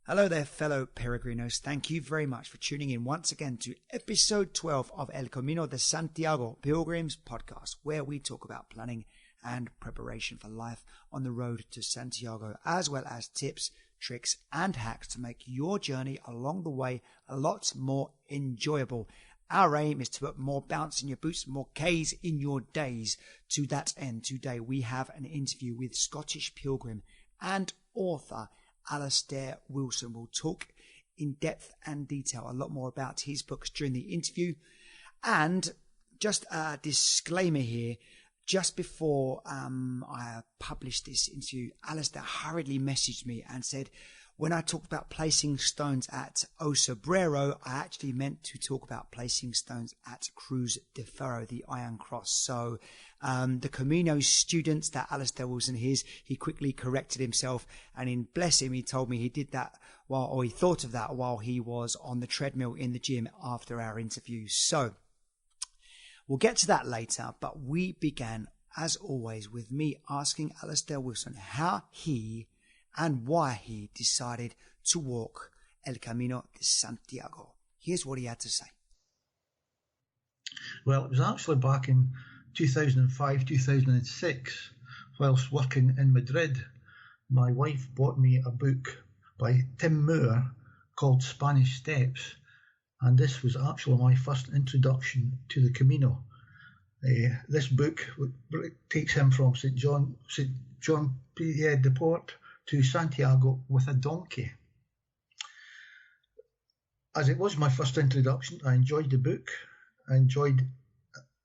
Hello there, fellow peregrinos. Thank you very much for tuning in once again to episode 12 of El Camino de Santiago Pilgrims podcast, where we talk about planning and preparation for life on the road to Santiago, as well as tips, tricks, and hacks to make your journey along the way a lot more enjoyable. Our aim is to put more bounce in your boots, more Ks in your days. To that end, today we have an interview with Scottish pilgrim and author Alastair Wilson. We'll talk in depth and detail a lot more about his books during the interview. And just a disclaimer here, just before I published this interview, Alastair hurriedly messaged me and said, when I talked about placing stones at O Sobrero, I actually meant to talk about placing stones at Cruz de Ferro, the Iron Cross. So the Camino students that Alastair Wilson is, he quickly corrected himself, and in bless him, he told me he did that he thought of that while he was on the treadmill in the gym after our interview. So we'll get to that later, but we began, as always, with me asking Alastair Wilson how he and why he decided to walk El Camino de Santiago. Here's what he had to say. Well, it was actually back in 2005, 2006, whilst working in Madrid. My wife bought me a book by Tim Moore called Spanish Steps, and this was actually my first introduction to the Camino. This book takes him from St. John Pied de Port to Santiago with a donkey. As it was my first introduction, I enjoyed the book, I enjoyed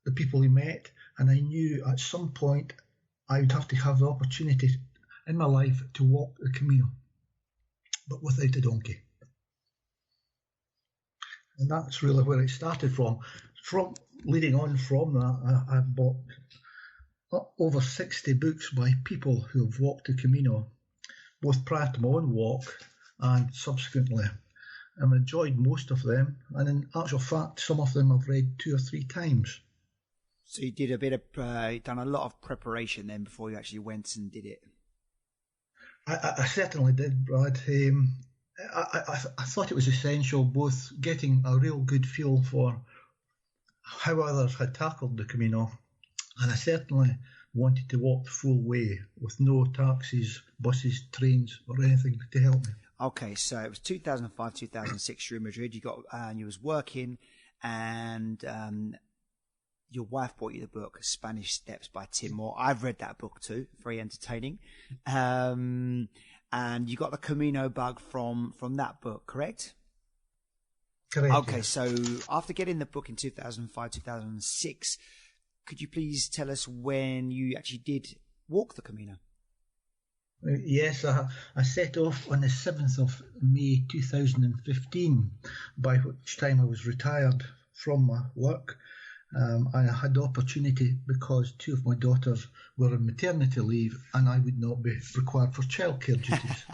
the people he met, and I knew at some point I would have to have the opportunity in my life to walk the Camino, but without a donkey. And that's really where it started from. Leading on from that, I bought over 60 books by people who have walked the Camino, both prior to my own walk and subsequently. I've enjoyed most of them, and in actual fact, some of them I've read 2 or 3 times. So you did a bit of, done a lot of preparation then before you actually went and did it? I certainly did, Brad. I thought it was essential, both getting a real good feel for how others had tackled the Camino, and I certainly wanted to walk the full way with no taxis, buses, trains or anything to help me. Okay, so it was 2005, 2006, you're in Madrid, you was working, and your wife bought you the book, Spanish Steps by Tim Moore. I've read that book too, very entertaining. And you got the Camino bug from that book, correct? Correct. Okay, yeah. So after getting the book in 2005, 2006, could you please tell us when you actually did walk the Camino? Yes, I set off on the 7th of May 2015, by which time I was retired from my work. And I had the opportunity, because 2 of my daughters were on maternity leave and I would not be required for childcare duties.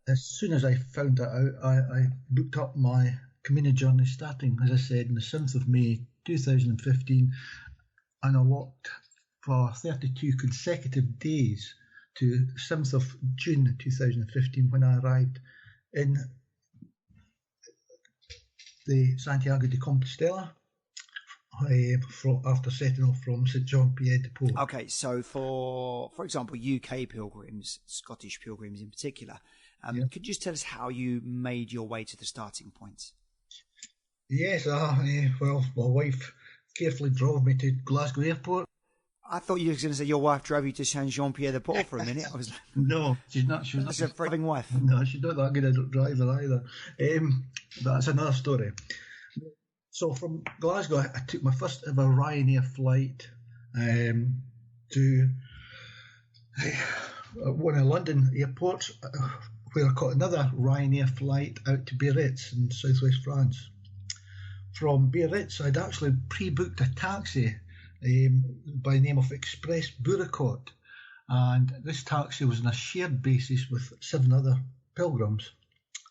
As soon as I found that out, I booked up my Camino journey, starting, as I said, on the 7th of May 2015, and I walked for 32 consecutive days to 7th of June 2015, when I arrived in the Santiago de Compostela after setting off from St. John Pied de Port. Okay, so for example, UK pilgrims, Scottish pilgrims in particular, could you just tell us how you made your way to the starting point? Yes, well, my wife carefully drove me to Glasgow Airport. I thought you were going to say your wife drove you to St. Jean Pied de Port for a minute. I was like, no, she's not. That's a driving wife. No, she's not that good a driver either. That's another story. So from Glasgow, I took my first ever Ryanair flight to one of London airports, where I caught another Ryanair flight out to Biarritz in southwest France. From Biarritz, I'd actually pre-booked a taxi by the name of Express Bourriquot, and this taxi was on a shared basis with 7 other pilgrims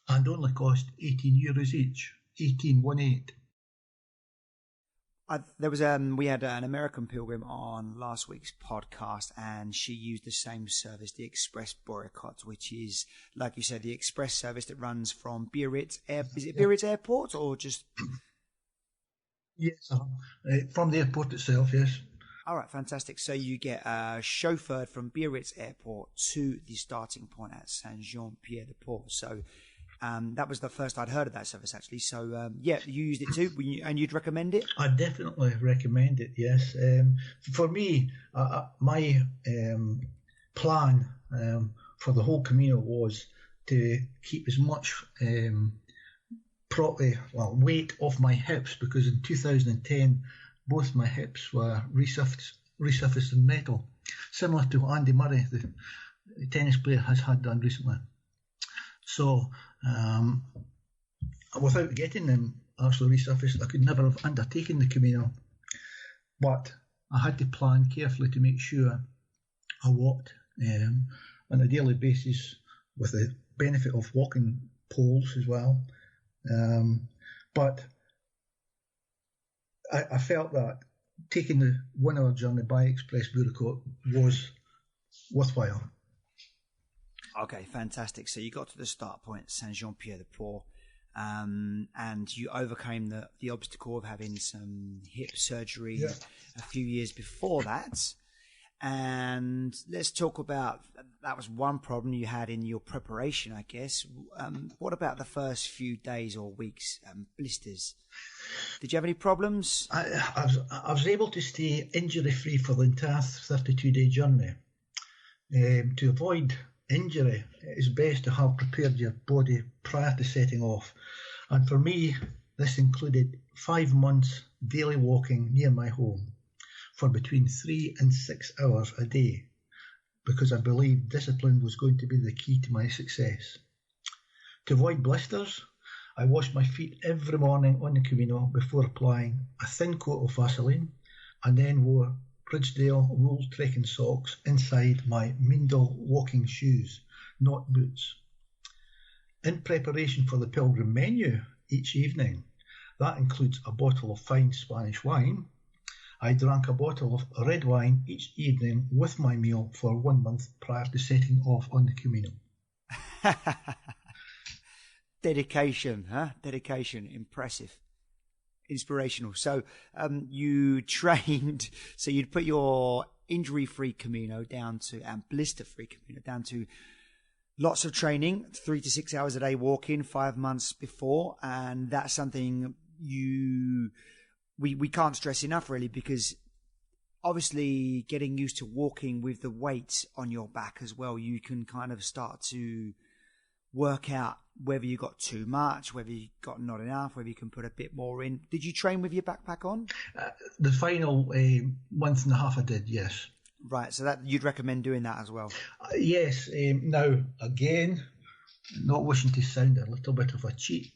and only cost €18 each, 18. There was we had an American pilgrim on last week's podcast, and she used the same service, the Express Boycott, which is, like you said, the express service that runs from Biarritz. Is it Biarritz Airport or just? Yes, from the airport itself. Yes. All right, fantastic. So you get chauffeured from Biarritz Airport to the starting point at Saint-Jean-Pied-de-Port. So that was the first I'd heard of that service, actually. So, you used it too, and you'd recommend it? I definitely recommend it, yes. For me, my plan for the whole Camino was to keep as much weight off my hips, because in 2010, both my hips were resurfaced in metal, similar to Andy Murray, the tennis player, has had done recently. So, without getting them actually resurfaced, I could never have undertaken the Camino. But I had to plan carefully to make sure I walked on a daily basis, with the benefit of walking poles as well. But I felt that taking the 1 hour journey by Express Boycott was worthwhile. Okay, fantastic. So you got to the start point, Saint-Jean-Pied-de-Port, and you overcame the obstacle of having some hip surgery a few years before that. And let's talk about, that was one problem you had in your preparation, I guess. What about the first few days or weeks, blisters? Did you have any problems? I was able to stay injury-free for the entire 32-day journey. To avoid injury, it's best to have prepared your body prior to setting off. And for me, this included 5 months daily walking near my home for between 3 and 6 hours a day, because I believed discipline was going to be the key to my success. To avoid blisters, I washed my feet every morning on the Camino before applying a thin coat of Vaseline, and then wore Ridgedale wool trekking socks inside my Mindel walking shoes, not boots. In preparation for the pilgrim menu each evening, that includes a bottle of fine Spanish wine, I drank a bottle of red wine each evening with my meal for 1 month prior to setting off on the Camino. Dedication, huh? Dedication. Impressive. Inspirational. So you trained, so you'd put your injury-free Camino down to, and blister-free Camino down to lots of training, 3 to 6 hours a day walking 5 months before. And that's something we can't stress enough, really, because obviously getting used to walking with the weight on your back as well, you can kind of start to work out whether you got too much, whether you got not enough, whether you can put a bit more in. Did you train with your backpack on? The final month and a half I did, yes. Right, so that you'd recommend doing that as well? Yes. Now, again, not wishing to sound a little bit of a cheat,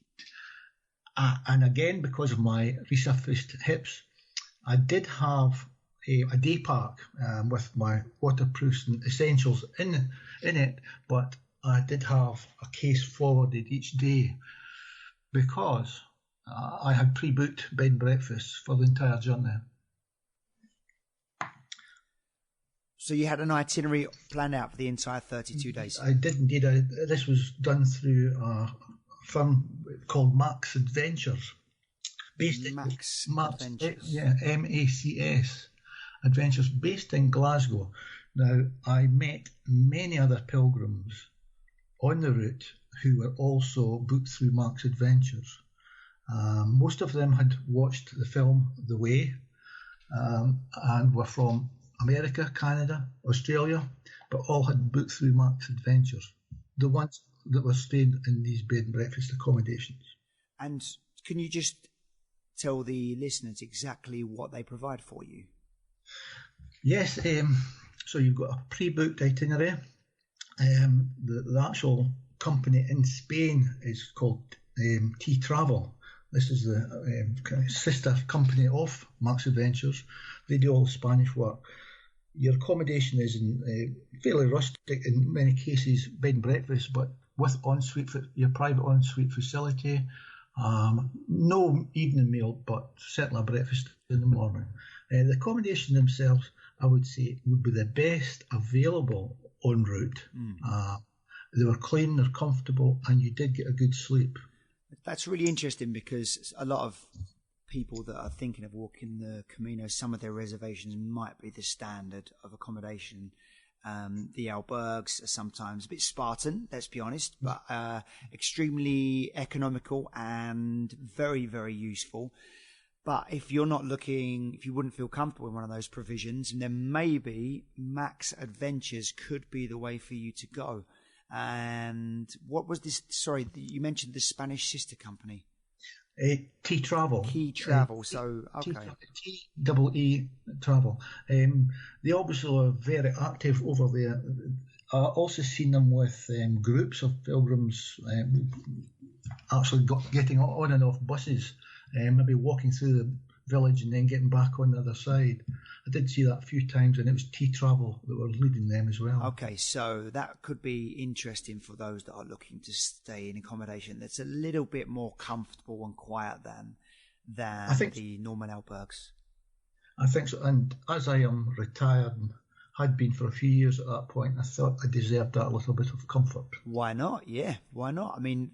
and again, because of my resurfaced hips, I did have a day pack with my waterproofs and essentials in it, but I did have a case forwarded each day because I had pre-booked bed and breakfast for the entire journey. So you had an itinerary planned out for the entire 32 days? I did indeed. This was done through a firm called Max Adventures. Max Adventures. Yeah, MACS Adventures, based in Glasgow. Now, I met many other pilgrims on the route who were also booked through Max Adventures. Most of them had watched the film The Way and were from America, Canada, Australia, but all had booked through Max Adventures, the ones that were staying in these bed and breakfast accommodations. And can you just tell the listeners exactly what they provide for you? Yes, so you've got a pre-booked itinerary. The actual company in Spain is called T-Travel. This is the kind of sister company of Max Adventures. They do all the Spanish work. Your accommodation is in fairly rustic, in many cases, bed and breakfast, but with ensuite, your private ensuite facility, No evening meal, but certainly a breakfast in the morning. The accommodation themselves, I would say, would be the best available en route. They were clean, they're comfortable, and you did get a good sleep. That's really interesting because a lot of people that are thinking of walking the Camino, some of their reservations might be the standard of accommodation. The albergues are sometimes a bit Spartan, let's be honest, but extremely economical and very, very useful. But if you're not looking, if you wouldn't feel comfortable in one of those provisions, then maybe Max Adventures could be the way for you to go. And what was this? Sorry, you mentioned the Spanish sister company. T Travel. Key Travel. So okay. T-E-E Travel. They obviously are very active over there. I've also seen them with groups of pilgrims actually getting on and off buses, maybe walking through the village and then getting back on the other side. I did see that a few times, and it was T Travel that were leading them as well. Okay, so that could be interesting for those that are looking to stay in accommodation that's a little bit more comfortable and quiet than the normal albergues. I think so, and as I am retired and had been for a few years at that point, I thought I deserved that little bit of comfort. Why not? Yeah, why not? I mean,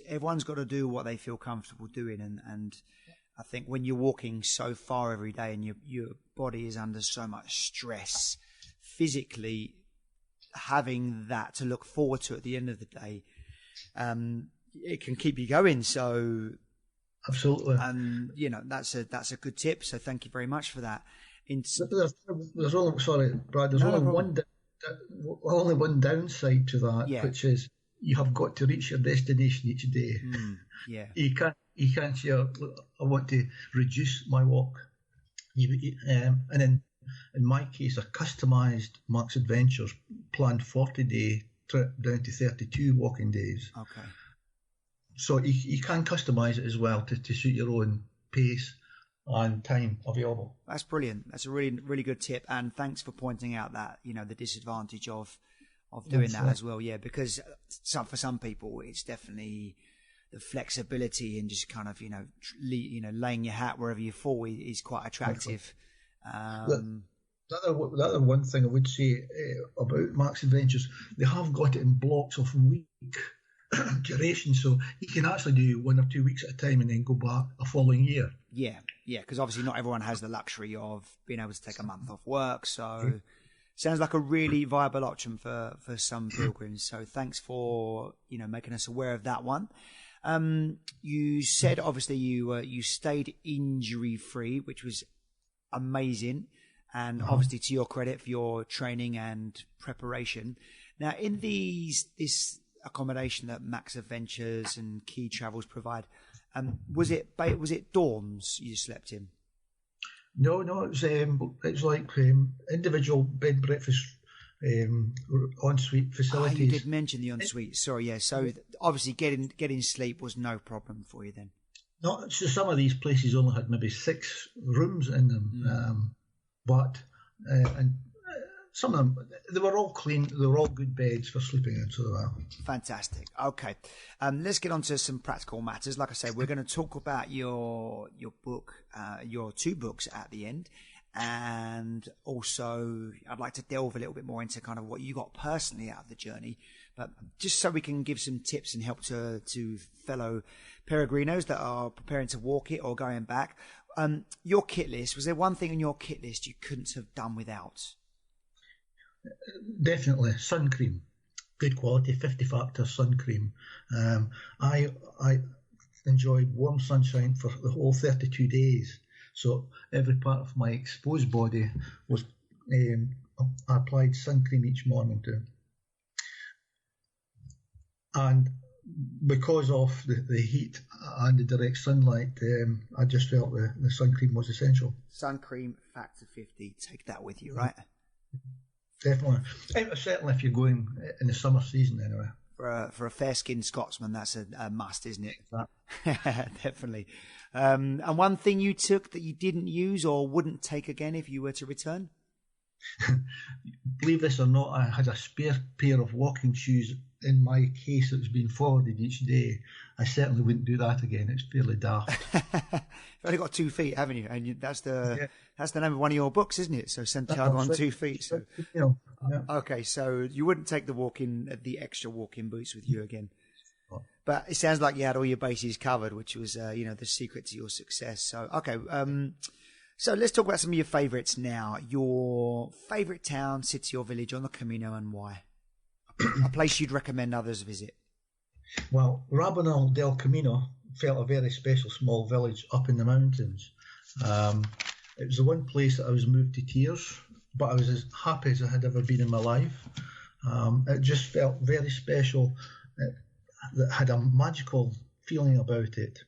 everyone's got to do what they feel comfortable doing, and I think when you're walking so far every day and your body is under so much stress, physically having that to look forward to at the end of the day, it can keep you going. So absolutely, and that's a good tip. So thank you very much for that. There's only, sorry, Brad. There's only one downside to that, which is you have got to reach your destination each day. You can't say, I want to reduce my walk. And in my case, a customised Max Adventures planned 40-day trip down to 32 walking days. Okay. So you can customise it as well to suit your own pace and time available. That's brilliant. That's a really, really good tip. And thanks for pointing out that, the disadvantage of doing that as well. Yeah, because for some people, it's definitely the flexibility and just kind of, laying your hat wherever you fall is quite attractive. The other one thing I would say about Max Adventures, they have got it in blocks of week duration, so you can actually do 1 or 2 weeks at a time and then go back a following year. Yeah, because obviously not everyone has the luxury of being able to take a month off work, so sounds like a really viable option for some pilgrims. So thanks for making us aware of that one. You said obviously you stayed injury free, which was amazing, and obviously to your credit for your training and preparation. Now, in this accommodation that Max Adventures and Key Travels provide, was it dorms you slept in? No, it's like individual bed breakfast. Ensuite facilities. You did mention the ensuite. Sorry, yeah. So obviously getting sleep was no problem for you then. No, so some of these places only had maybe 6 rooms in them, but some of them, they were all clean. They were all good beds for sleeping in. So fantastic. Okay, let's get on to some practical matters. Like I said, we're going to talk about your book, your 2 books at the end. And also, I'd like to delve a little bit more into kind of what you got personally out of the journey, but just so we can give some tips and help to fellow peregrinos that are preparing to walk it or going back. Your kit list, was there one thing on your kit list you couldn't have done without? Definitely sun cream, good quality 50 factor sun cream. I enjoyed warm sunshine for the whole 32 days. So every part of my exposed body was I applied sun cream each morning to. And because of the heat and the direct sunlight, I just felt the sun cream was essential. Sun cream factor 50, take that with you, right? Definitely. Certainly if you're going in the summer season anyway. For a fair-skinned Scotsman, that's a must, isn't it? Definitely. And one thing you took that you didn't use or wouldn't take again if you were to return? Believe this or not, I had a spare pair of walking shoes in my case that was being forwarded each day. I certainly wouldn't do that again. It's fairly daft. You've only got 2 feet, haven't you? And that's the name of one of your books, isn't it? So Santiago on 2 feet. So okay, so you wouldn't take the extra walking boots with you again. But it sounds like you had all your bases covered, which was the secret to your success. So okay, so let's talk about some of your favourites now. Your favourite town, city, or village on the Camino, and why? A place you'd recommend others visit. Well, Rabanal del Camino felt a very special small village up in the mountains. It was the one place that I was moved to tears, but I was as happy as I had ever been in my life. It just felt very special. It had a magical feeling about it.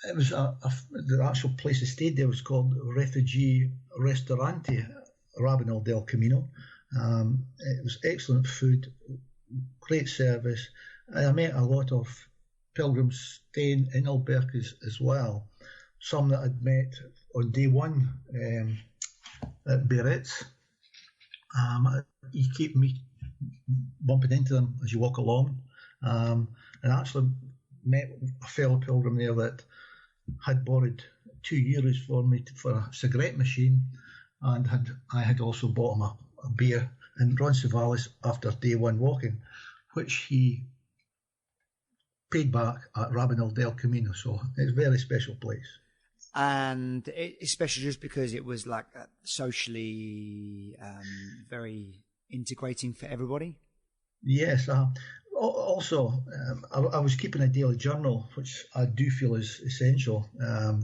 It was the actual place I stayed there was called Refugee Restaurante Rabanal del Camino. It was excellent food, great service, and I met a lot of pilgrims staying in albergues as well. Some that I'd met on day one at Biarritz. You keep bumping into them as you walk along, and I actually met a fellow pilgrim there that had borrowed €2 for me for a cigarette machine, and I had also bought him a beer in Roncesvalles after day one walking, which he paid back at Rabanal del Camino. So it's a very special place. And it's special just because it was like socially very integrating for everybody? Yes. Also, I was keeping a daily journal, which I do feel is essential,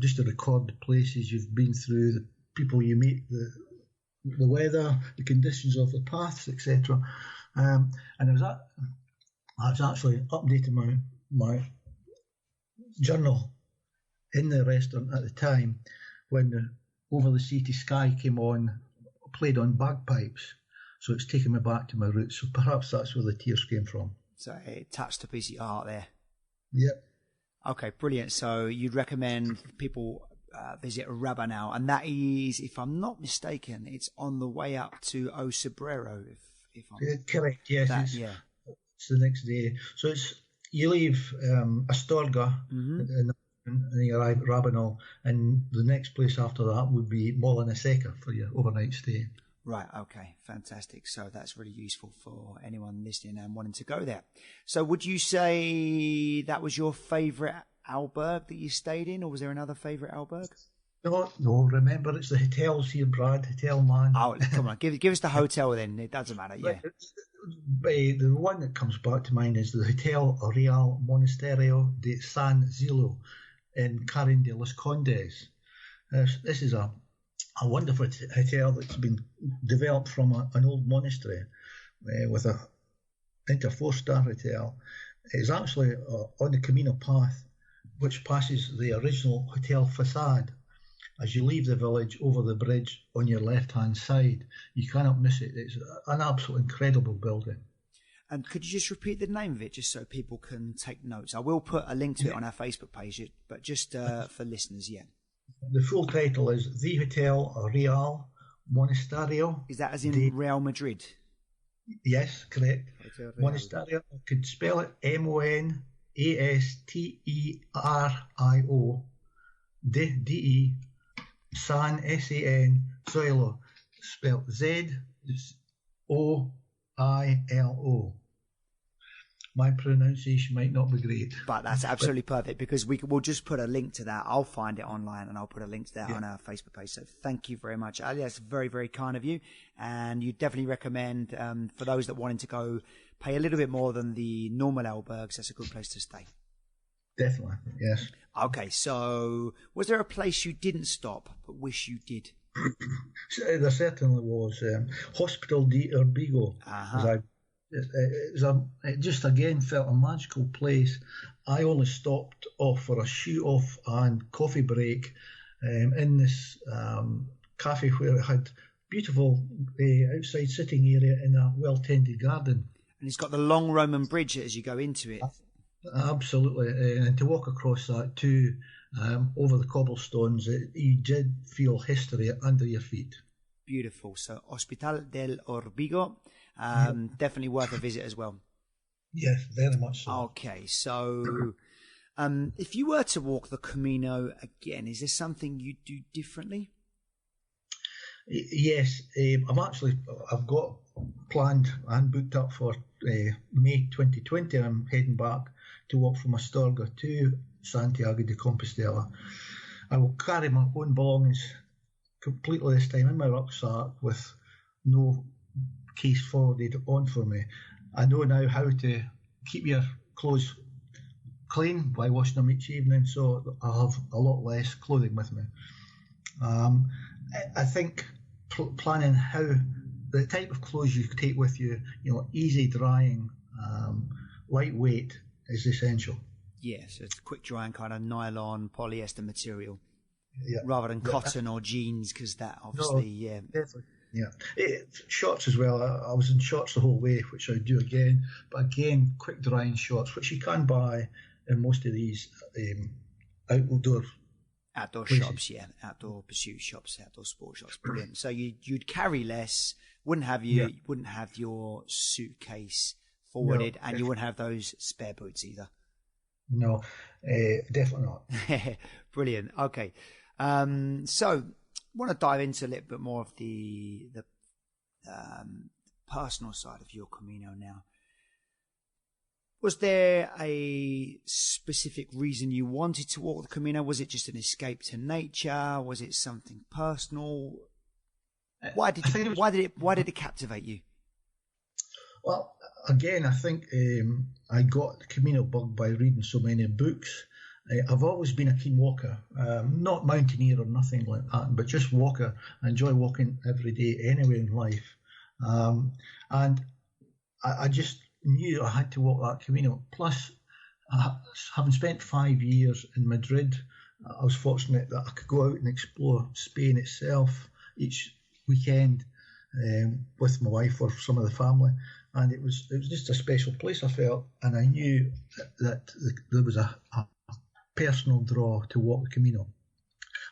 just to record the places you've been through, the people you meet, the weather, the conditions of the paths, etc. And I was actually updating my journal in the restaurant at the time when the Over the Sea to Sky played on bagpipes. So it's taken me back to my roots. So perhaps that's where the tears came from. So it touched a piece of your heart there. Yep. Okay, brilliant. So you'd recommend people visit Rabanal, and that is, if I'm not mistaken, it's on the way up to O Sobrero. If I'm correct, yes. It's the next day. So you leave Astorga and you arrive at Rabanal, and the next place after that would be Molina-Seca for your overnight stay. Right, okay, fantastic. So that's really useful for anyone listening and wanting to go there. So would you say that was your favourite albergue that you stayed in, or was there another favourite albergue? No, remember, it's the hotels here, Brad, hotel man. Oh, come on, give us the hotel then, it doesn't matter, yeah. The one that comes back to mind is the Hotel Real Monasterio de San Zilo in Carin de los Condes. This is a wonderful hotel that's been developed from an old monastery with a 4-star hotel. It's actually on the Camino path, which passes the original hotel facade. As you leave the village over the bridge on your left-hand side, you cannot miss it. It's an absolute incredible building. And could you just repeat the name of it, just so people can take notes? I will put a link to it on our Facebook page, but just for listeners, yeah. The full title is The Hotel Real Monasterio. Is that as in Real Madrid? Yes, correct. Monasterio. I could spell it Monasterio. De San San Zoilo, spelled Zoilo. My pronunciation might not be great, but that's absolutely perfect, because we'll just put a link to that. I'll find it online and I'll put a link to that on our Facebook page. So thank you very much, Ali. That's very, very kind of you. And you definitely recommend, for those that wanted to go pay a little bit more than the normal albergues, that's a good place to stay. Definitely, yes. Okay, so was there a place you didn't stop but wish you did? There certainly was. Hospital de Urbigo. It just again felt a magical place. I only stopped off for a shoe off and coffee break in this cafe where it had beautiful outside sitting area in a well-tended garden. And it's got the long Roman bridge as you go into it. Absolutely, and to walk across that too, over the cobblestones, you did feel history under your feet. Beautiful. So Hospital del Orbigo, definitely worth a visit as well. Yes, very much so. Okay, so if you were to walk the Camino again, is there something you'd do differently? Yes, I've got planned and booked up for May 2020. I'm heading back to walk from Astorga to Santiago de Compostela. I will carry my own belongings completely this time in my rucksack with no case forwarded on for me. I know now how to keep your clothes clean by washing them each evening, so I'll have a lot less clothing with me. I think planning how the type of clothes you take with you, easy drying, lightweight, is essential. Yes, it's quick drying kind of nylon, polyester material, yeah, rather than cotton or jeans, because that obviously, definitely. Yeah, shorts as well. I was in shorts the whole way, which I do again. But again, quick drying shorts, which you can buy in most of these outdoor shops, outdoor pursuit shops, outdoor sport shops. Brilliant. So you'd carry less, wouldn't have your suitcase forwarded, and you wouldn't have those spare boots either. No, definitely not. Brilliant. Okay, so I want to dive into a little bit more of the personal side of your Camino now. Was there a specific reason you wanted to walk the Camino? Was it just an escape to nature? Was it something personal? Why did it captivate you? Well, again, I think I got the Camino bug by reading so many books. I've always been a keen walker, not mountaineer or nothing like that, but just walker. I enjoy walking every day anywhere in life. And I just knew I had to walk that Camino. Plus, having spent 5 years in Madrid, I was fortunate that I could go out and explore Spain itself each weekend with my wife or some of the family. And it was just a special place, I felt. And I knew that there was a personal draw to walk the Camino.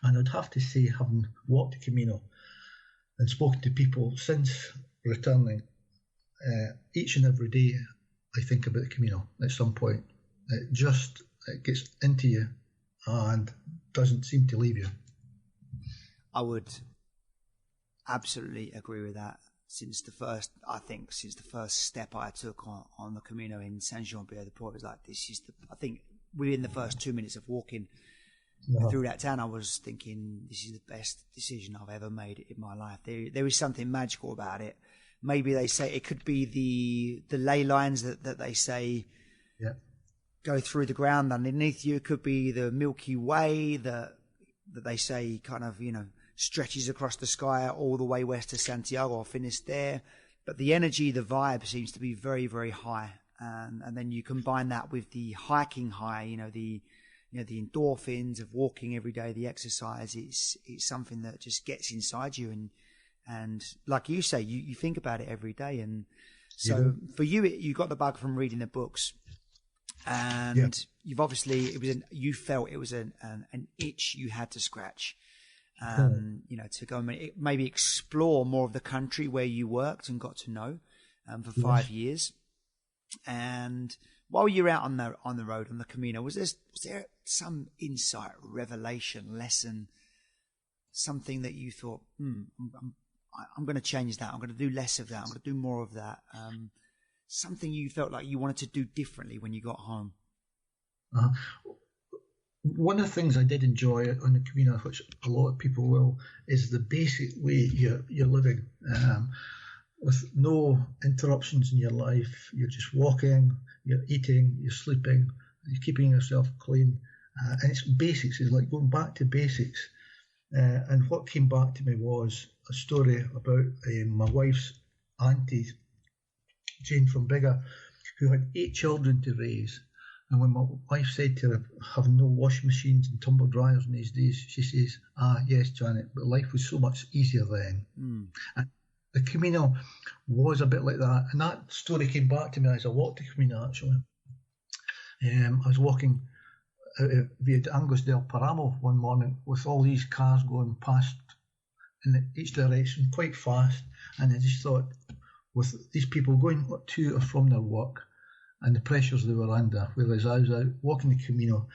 And I'd have to say, having walked the Camino and spoken to people since returning, each and every day I think about the Camino at some point. It gets into you and doesn't seem to leave you. I would absolutely agree with that. Since the first step I took on the Camino in Saint-Jean-Pied-de-Port, it was like, I think within the first 2 minutes of walking through that town, I was thinking, this is the best decision I've ever made in my life. There is something magical about it. Maybe they say it could be the ley lines that they say go through the ground underneath you. It could be the Milky Way that they say kind of, stretches across the sky all the way west to Santiago or finished there. But the energy, the vibe seems to be very, very high. And then you combine that with the hiking high, the endorphins of walking every day, the exercise. It's something that just gets inside you. And like you say, you think about it every day. And so for you, you got the bug from reading the books. And you've obviously, you felt it was an itch you had to scratch. To go and maybe explore more of the country where you worked and got to know for 5 years. And while you're out on the road on the Camino, was there some insight, revelation, lesson, something that you thought, I'm going to change that. I'm going to do less of that. I'm going to do more of that. Something you felt like you wanted to do differently when you got home. One of the things I did enjoy on the Camino, which a lot of people will, is the basic way you're living, with no interruptions in your life. You're just walking, you're eating, you're sleeping, you're keeping yourself clean, and it's basics. It's like going back to basics. And what came back to me was a story about my wife's auntie, Jane from Biggar, who had 8 children to raise. And when my wife said to her, having no washing machines and tumble dryers in these days, she says, yes, Janet, but life was so much easier then. And the Camino was a bit like that. And that story came back to me as I walked the Camino, actually. I was walking via Angus del Paramo one morning with all these cars going past in each direction quite fast, and I just thought, with these people going to or from their work and the pressures they were under, whereas I was out walking the Camino,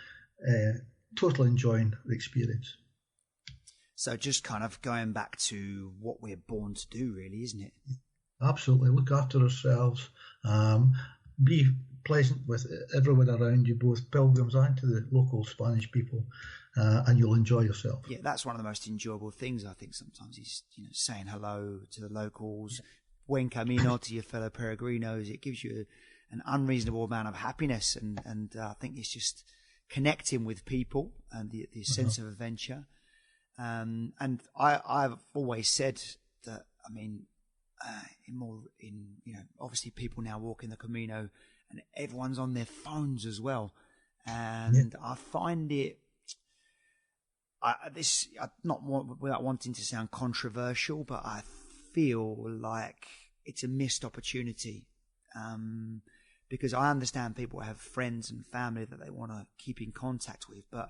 totally enjoying the experience. So just kind of going back to what we're born to do, really, isn't it? Absolutely. Look after ourselves. Be pleasant with everyone around you, both pilgrims and to the local Spanish people, and you'll enjoy yourself. Yeah, that's one of the most enjoyable things, I think, sometimes, is saying hello to the locals. Buen camino to your fellow peregrinos. It gives you an unreasonable amount of happiness, and I think it's just connecting with people and the sense of adventure. And I've always said that, I mean, obviously people now walking the Camino and everyone's on their phones as well, and I find it not without wanting to sound controversial, but I feel like it's a missed opportunity, because I understand people have friends and family that they want to keep in contact with, but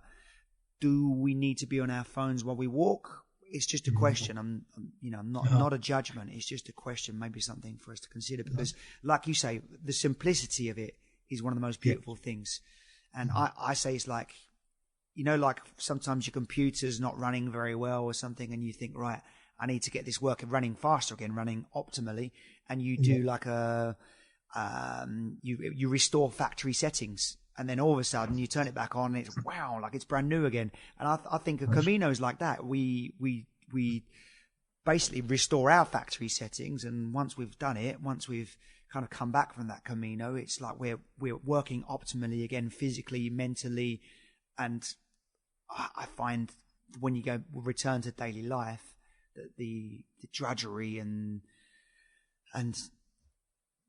do we need to be on our phones while we walk? It's just a question. I'm not a judgment. It's just a question, maybe something for us to consider, because like you say, the simplicity of it is one of the most beautiful things. And I say it's like, like sometimes your computer's not running very well or something, and you think, right, I need to get this running faster again, running optimally. And you do like you restore factory settings. And then all of a sudden you turn it back on, and it's wow, like it's brand new again. And I think a Camino is like that. We basically restore our factory settings, and once we've done it, once we've kind of come back from that Camino, it's like we're working optimally again, physically, mentally. And I find when you return to daily life, that the drudgery and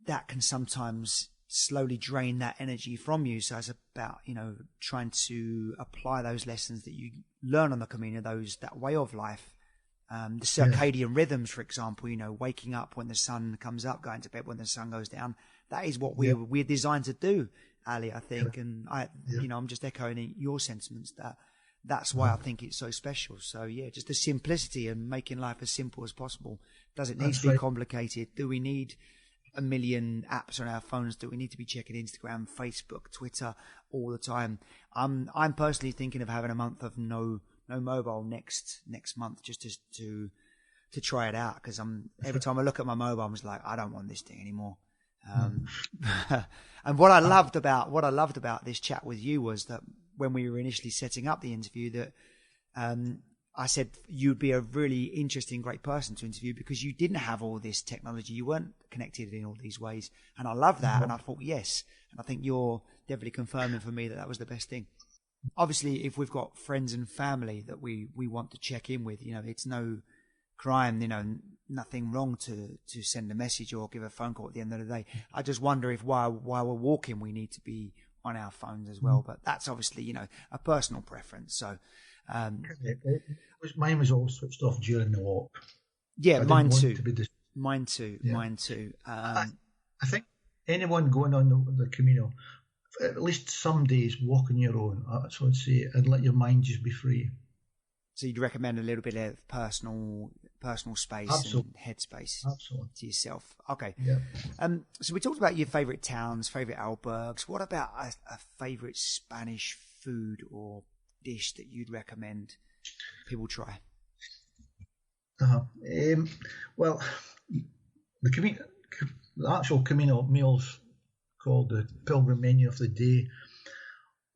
that can sometimes slowly drain that energy from you. So it's about, trying to apply those lessons that you learn on the Camino, that way of life, the circadian rhythms, for example, waking up when the sun comes up, going to bed when the sun goes down. That is what we're designed to do, Ali, I think. And I'm just echoing your sentiments that's why I think it's so special. So just the simplicity and making life as simple as possible. Does it need to be complicated? Do we need a million apps on our phones? Do we need to be checking Instagram, Facebook, Twitter all the time? I'm personally thinking of having a month of no mobile next month, just to try it out, because every time I look at my mobile, I'm just like, I don't want this thing anymore. And what I loved about this chat with you was that when we were initially setting up the interview, that I said you'd be a really interesting, great person to interview, because you didn't have all this technology. You weren't connected in all these ways. And I love that. And I thought, yes. And I think you're definitely confirming for me that was the best thing. Obviously, if we've got friends and family that we want to check in with, it's no crime, nothing wrong to send a message or give a phone call at the end of the day. I just wonder if while we're walking, we need to be on our phones as well. But that's obviously, a personal preference. So, mine was all switched off during the walk. Yeah, mine too. Mine too. I think anyone going on the Camino, at least some days, walk on your own. That's what I'd say, and let your mind just be free. So you'd recommend a little bit of personal space and headspace to yourself. Okay. Yeah. So we talked about your favourite towns, favourite albergues. What about a favourite Spanish food or dish that you'd recommend people try? Well, the actual Camino meals, called the pilgrim menu of the day,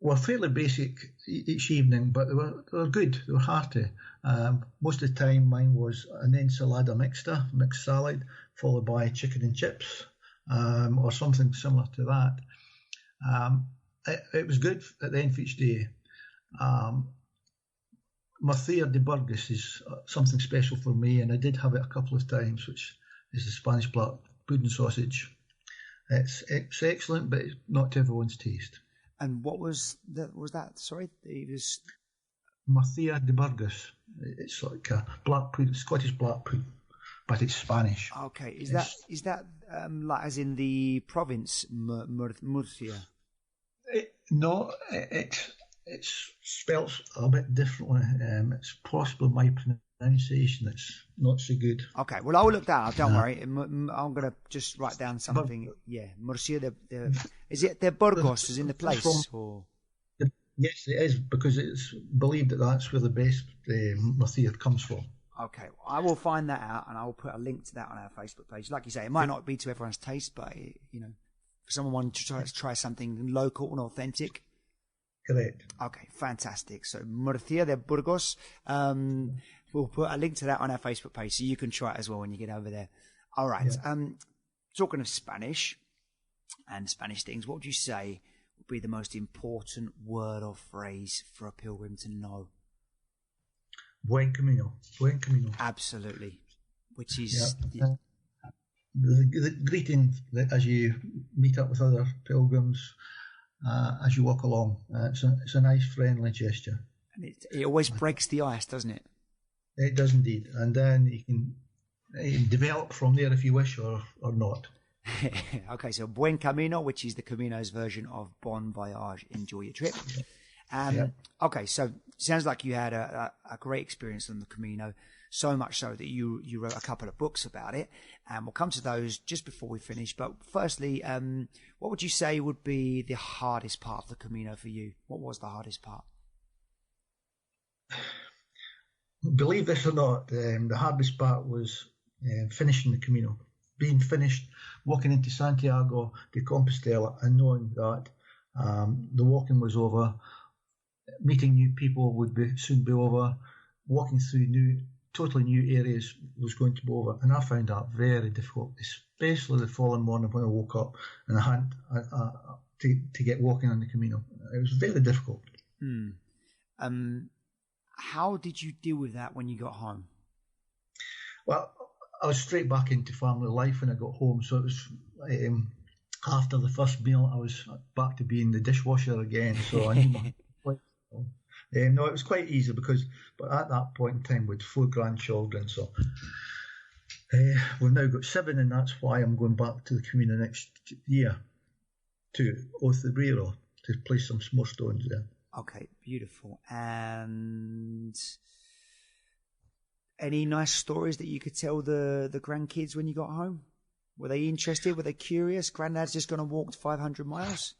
were fairly basic each evening, but they were good. They were hearty. Most of the time, mine was an ensalada mixta, mixed salad, followed by chicken and chips, or something similar to that. It was good at the end of each day. Morcilla de Burgos is something special for me, and I did have it a couple of times, which is the Spanish black pudding sausage. It's excellent, but it's not to everyone's taste. And what was that? Sorry, it was Morcilla de Burgos. It's like a black pudding, Scottish black pudding, but it's Spanish. Okay, is that like as in the province Murcia? No, it's spelt a bit differently. It's possibly my pronunciation that's not so good. Okay, well, I'll look that up. Don't worry. I'm going to just write down something. Murcia is it de Burgos is in the place? Or? Yes, it is, because it's believed that that's where the best Murcia comes from. Okay, well, I will find that out, and I will put a link to that on our Facebook page. Like you say, it might not be to everyone's taste, but, for someone wanting to try something local and authentic. Correct. Okay, fantastic. So Murcia de Burgos. We'll put a link to that on our Facebook page, so you can try it as well when you get over there. All right. Yeah. Talking of Spanish and Spanish things, what would you say would be the most important word or phrase for a pilgrim to know? Buen camino. Buen camino. Absolutely. Which is the greeting that as you meet up with other pilgrims, as you walk along. It's a nice, friendly gesture. And it always breaks the ice, doesn't it? It does indeed. And then you can develop from there if you wish or not. Okay, so Buen Camino, which is the Camino's version of Bon Voyage, enjoy your trip. Okay, so sounds like you had a great experience on the Camino, so much so that you wrote a couple of books about it, and we'll come to those just before we finish. But firstly, what would you say would be the hardest part of the Camino for you? What was the hardest part? Believe this or not, the hardest part was finishing the Camino, being finished, walking into Santiago de Compostela and knowing that the walking was over, meeting new people would soon be over, walking through totally new areas was going to be over. And I found that very difficult, especially the following morning when I woke up and I had to get walking on the Camino. It was very difficult. How did you deal with that when you got home? Well, I was straight back into family life when I got home. So it was after the first meal, I was back to being the dishwasher again. So I knew no, it was quite easy but at that point in time, we had 4 grandchildren. So we've now got 7, and that's why I'm going back to the Camino next year to Ocebrero to place some more stones there. Okay, beautiful. And any nice stories that you could tell the grandkids when you got home? Were they interested? Were they curious? Granddad's just going to walk 500 miles?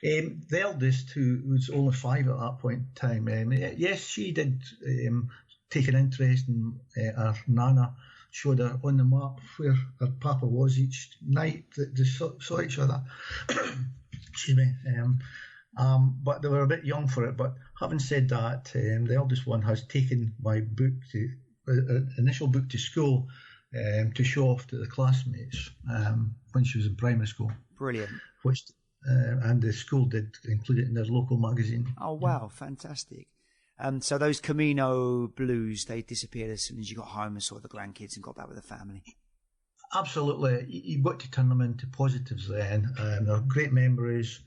The eldest, who was only 5 at that point in time, yes, she did take an interest in her nana, showed her on the map where her papa was each night. They saw each other. Excuse me. But they were a bit young for it. But having said that, the eldest one has taken my book initial book to school to show off to the classmates when she was in primary school. Brilliant. And the school did include it in their local magazine. Oh, wow, fantastic. So those Camino blues, they disappeared as soon as you got home and saw the grandkids and got back with the family? Absolutely. You've got to turn them into positives then. They're great memories.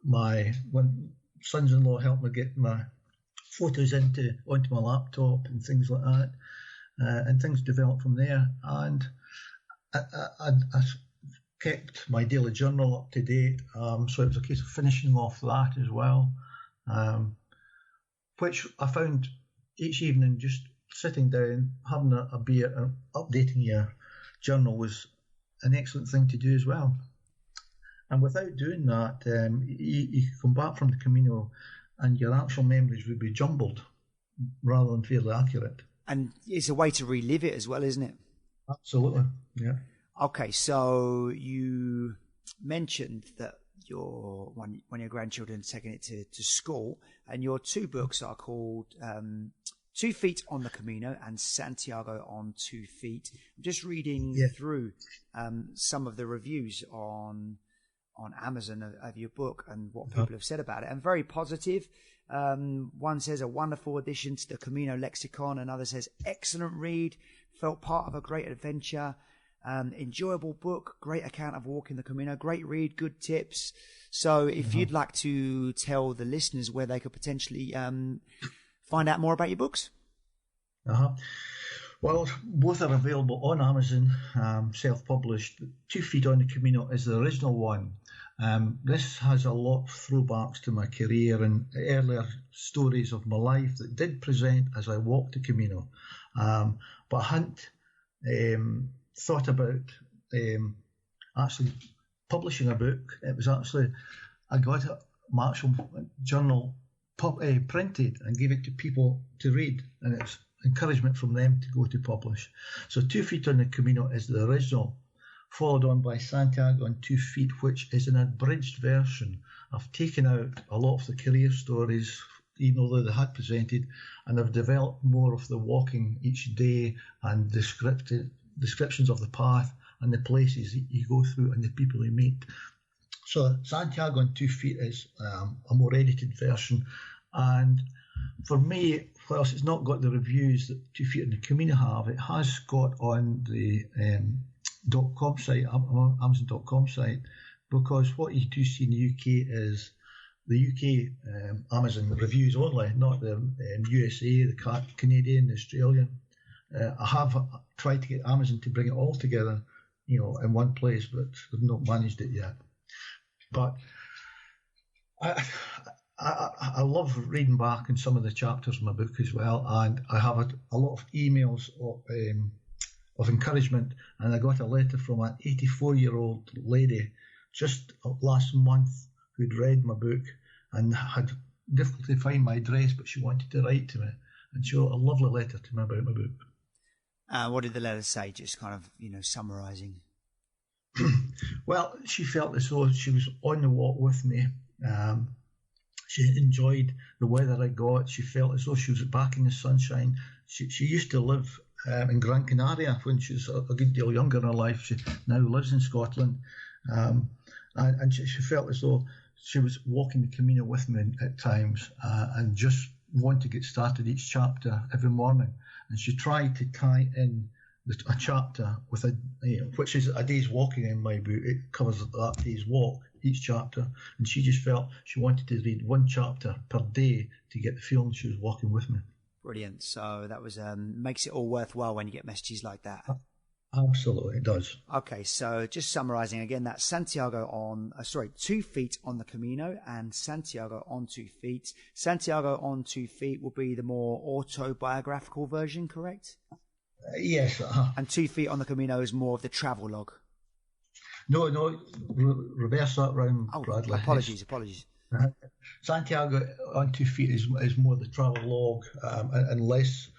When sons-in-law helped me get my photos onto my laptop and things like that, and things developed from there. And I kept my daily journal up to date, so it was a case of finishing off that as well, which I found each evening just sitting down, having a beer and updating your journal was an excellent thing to do as well. And without doing that, you come back from the Camino and your actual memories would be jumbled rather than fairly accurate. And it's a way to relive it as well, isn't it? Absolutely, yeah. Okay, so you mentioned that one of your grandchildren taking it to school, and your 2 books are called 2 Feet on the Camino and Santiago on 2 Feet. I'm just reading through some of the reviews on Amazon of your book and what people have said about it, and very positive. One says a wonderful addition to the Camino lexicon, another says excellent read, felt part of a great adventure, enjoyable book, great account of walking the Camino, great read, good tips. So if you'd like to tell the listeners where they could potentially find out more about your books. Well, both are available on Amazon, self-published. 2 Feet on the Camino is the original one. This has a lot of throwbacks to my career and earlier stories of my life that did present as I walked the Camino. But I hadn't thought about actually publishing a book. It was actually, I got my actual journal printed and gave it to people to read, and it's encouragement from them to go to publish. So 2 Feet on the Camino is the original, followed on by Santiago on 2 Feet, which is an abridged version. I've taken out a lot of the career stories, even though they had presented, and I've developed more of the walking each day and descriptions of the path and the places you go through and the people you meet. So Santiago on 2 Feet is a more edited version, and for me, whilst it's not got the reviews that 2 Feet on the Camino have, it has got on the .com site, Amazon.com site, because what you do see in the UK is the UK Amazon reviews only, not the USA, the Canadian, the Australian. I have tried to get Amazon to bring it all together, in one place, but they've not managed it yet. But I love reading back in some of the chapters of my book as well, and I have a lot of emails of encouragement, and I got a letter from an 84-year-old lady just last month who'd read my book and had difficulty finding my address, but she wanted to write to me, and she wrote a lovely letter to me about my book. What did the letter say? Just kind of, summarising. Well, she felt as though she was on the walk with me. She enjoyed the weather I got. She felt as though she was back in the sunshine. She used to live in Gran Canaria when she was a good deal younger in her life. She now lives in Scotland. And she felt as though she was walking the Camino with me at times and just want to get started each chapter every morning. And she tried to tie in a chapter with which is a day's walking in my book. It covers that day's walk, each chapter, and she just felt she wanted to read one chapter per day to get the feeling she was walking with me. Brilliant. So that was makes it all worthwhile when you get messages like that. Absolutely, it does. Okay, so just summarising again, that's Santiago on 2 Feet on the Camino and Santiago on 2 Feet. Santiago on 2 Feet will be the more autobiographical version, correct? Yes. And 2 Feet on the Camino is more of the travel log. No, reverse that round, Bradley. Apologies. Santiago on 2 Feet is more the travel log and less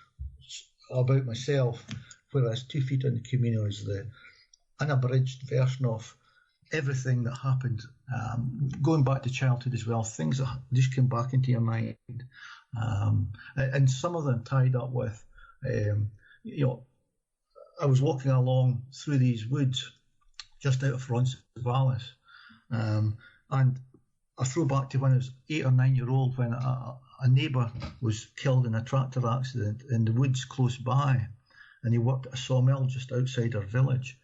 about myself, whereas 2 Feet on the Camino is the unabridged version of everything that happened, going back to childhood as well, things that just came back into your mind, and some of them tied up with, I was walking along through these woods just out of Roncesvalles, and I throw back to when I was 8 or 9 year old, when a neighbour was killed in a tractor accident in the woods close by, and he worked at a sawmill just outside our village.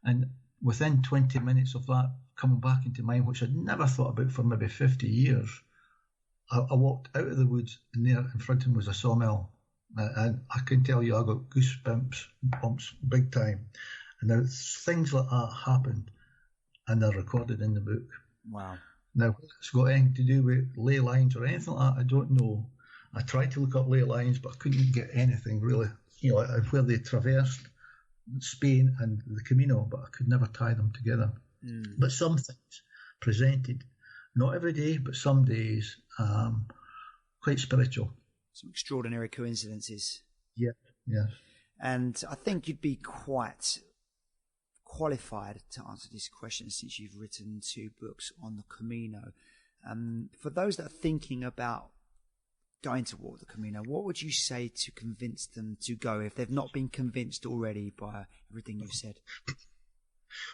And within 20 minutes of that coming back into mind, which I'd never thought about for maybe 50 years, I walked out of the woods, and there in front of him was a sawmill. And I can tell you, I got goosebumps big time. And now things like that happened, and they're recorded in the book. Wow. Now, it's got anything to do with ley lines or anything like that, I don't know. I tried to look up ley lines, but I couldn't get anything really, where they traversed Spain and the Camino, but I could never tie them together. But some things presented, not every day, but some days, quite spiritual. Some extraordinary coincidences. Yeah. And I think you'd be quite qualified to answer this question since you've written 2 books on the Camino. For those that are thinking about going to walk the Camino, what would you say to convince them to go if they've not been convinced already by everything you've said?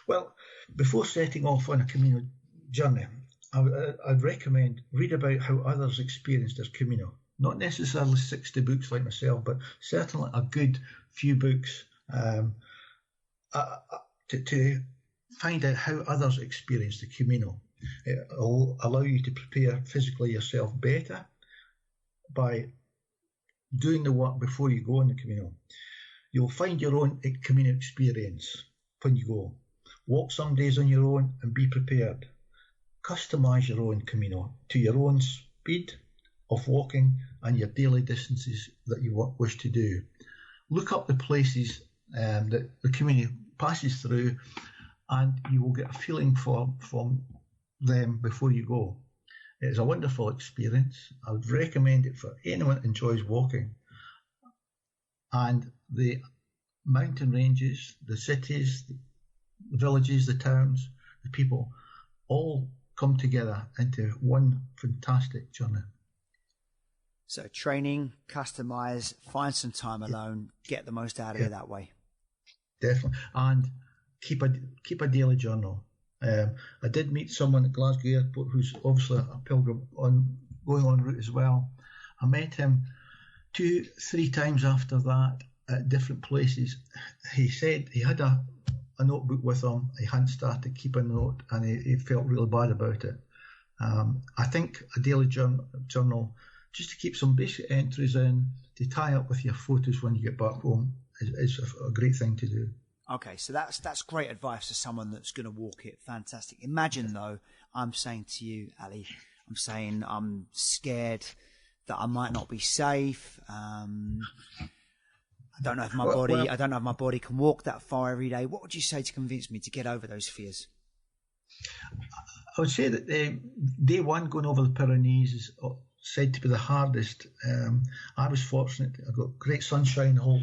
Well, before setting off on a Camino journey, I'd recommend read about how others experienced their Camino. Not necessarily 60 books like myself, but certainly a good few books to find out how others experience the Camino. It will allow you to prepare physically yourself better by doing the work before you go on the Camino. You'll find your own Camino experience when you go. Walk some days on your own and be prepared. customize your own Camino to your own speed of walking and your daily distances that you wish to do. Look up the places that the Camino passes through, and you will get a feeling from them before you go. It's a wonderful experience. I would recommend it for anyone that enjoys walking. And the mountain ranges, the cities, the villages, the towns, the people, all come together into one fantastic journey. So training, customize, find some time alone, get the most out of it that way. Definitely. And keep a daily journal. I did meet someone at Glasgow Airport who's obviously a pilgrim going en route as well. I met him 2-3 times after that at different places. He said he had a notebook with him. He hadn't started keeping a note, and he felt really bad about it. I think a daily journal, just to keep some basic entries in, to tie up with your photos when you get back home, is a great thing to do. Okay, so that's great advice to someone that's going to walk it. Fantastic. Imagine, though, I'm saying to you, Ali, I'm saying I'm scared that I might not be safe. I don't know if my body can walk that far every day. What would you say to convince me to get over those fears? I would say that day one going over the Pyrenees is said to be the hardest. I was fortunate. I got great sunshine the whole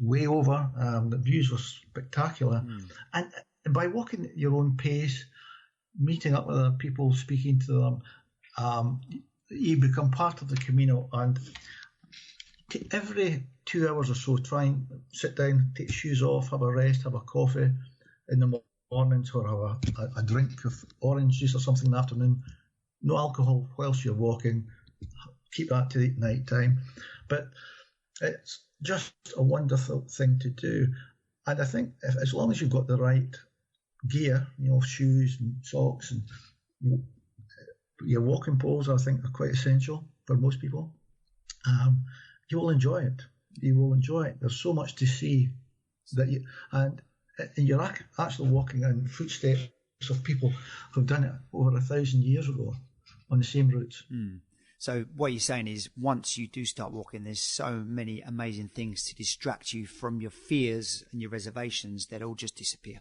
way over. The views were spectacular. And by walking at your own pace, meeting up with other people, speaking to them, you become part of the Camino. And every 2 hours or so, try and sit down, take shoes off, have a rest, have a coffee in the mornings, or have a drink of orange juice or something in the afternoon. No alcohol whilst you're walking. Keep that to night time. But it's just a wonderful thing to do. And I think as long as you've got the right gear, shoes and socks and your walking poles, I think, are quite essential for most people. You will enjoy it. You will enjoy it. There's so much to see and you're actually walking in footsteps of people who've done it over 1,000 years ago on the same routes. So what you're saying is, once you do start walking, there's so many amazing things to distract you from your fears and your reservations that all just disappear.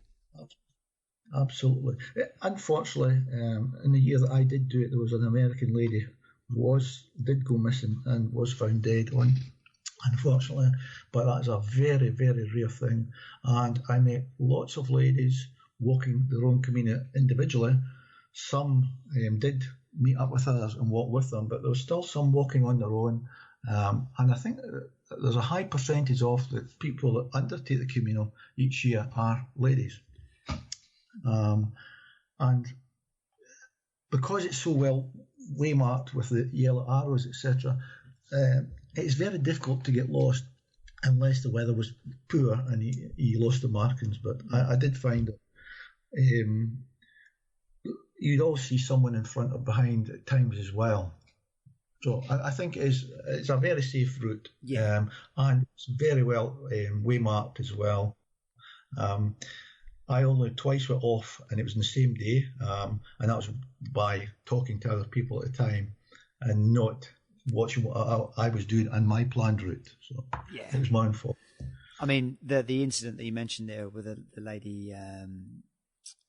Absolutely. Unfortunately, in the year that I did do it, there was an American lady who did go missing and was found dead unfortunately, but that's a very, very rare thing. And I met lots of ladies walking their own Camino individually. Some did meet up with others and walk with them, but there was still some walking on their own. And I think there's a high percentage of the people that undertake the Camino each year are ladies. And because it's so well waymarked with the yellow arrows, etc., it's very difficult to get lost unless the weather was poor and you lost the markings. But I did find that you'd always see someone in front or behind at times as well. So I think it's a very safe route, and it's very well waymarked as well. I only twice went off, and it was in the same day, and that was by talking to other people at the time and not watching what I was doing on my planned route. So it was my own fault. I mean, the incident that you mentioned there with the lady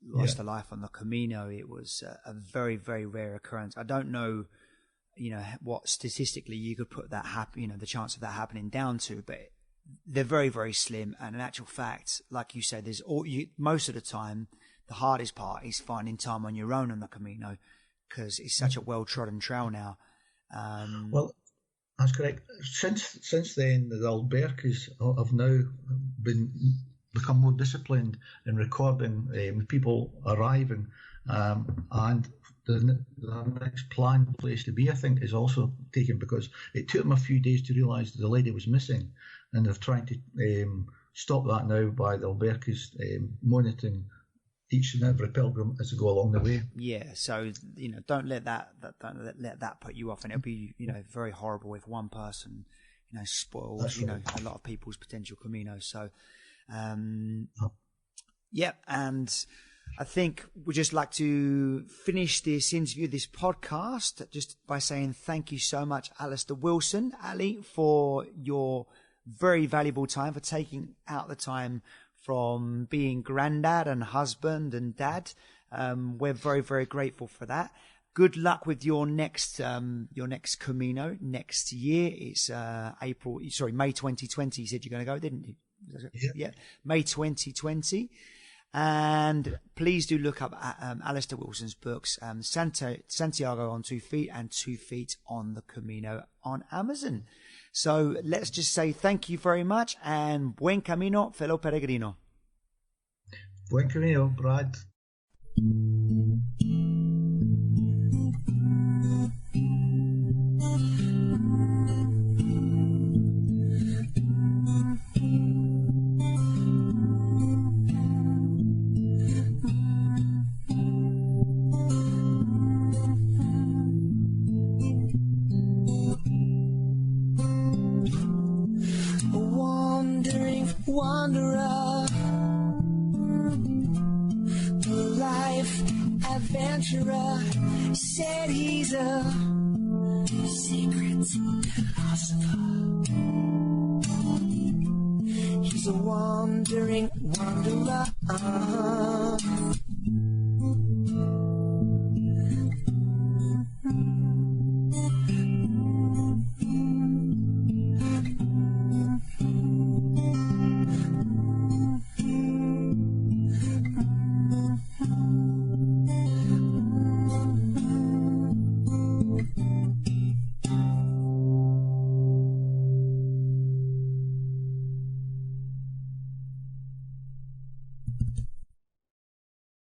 lost her life on the Camino, it was a very, very rare occurrence. I don't know, what statistically you could put that the chance of that happening down to, but they're very, very slim. And in actual fact, like you said, most of the time, the hardest part is finding time on your own on the Camino, because it's such a well-trodden trail now. Well, that's correct. Since then, the Albercas have now become more disciplined in recording people arriving, and the next planned place to be, I think, is also taken, because it took them a few days to realise that the lady was missing, and they're trying to stop that now by the Albercas monitoring each and every pilgrim as they go along the way. Yeah, so don't let that put you off, and it'll be very horrible if one person spoils a lot of people's potential Camino. So, and I think we'd just like to finish this interview, this podcast, just by saying thank you so much, Alastair Wilson, Ali, for your very valuable time, for taking out the time from being granddad and husband and dad. We're very, very grateful for that. Good luck with your next Camino next year. It's May 2020. You said you're going to go, didn't you? Yeah, May 2020. And please do look up Alastair Wilson's books, Santiago on 2 feet and 2 feet on the Camino on Amazon. So let's just say thank you very much and buen camino, fellow peregrino. Buen camino, Brad. Wanderer, life adventurer, said he's a secret philosopher. He's a wandering wanderer.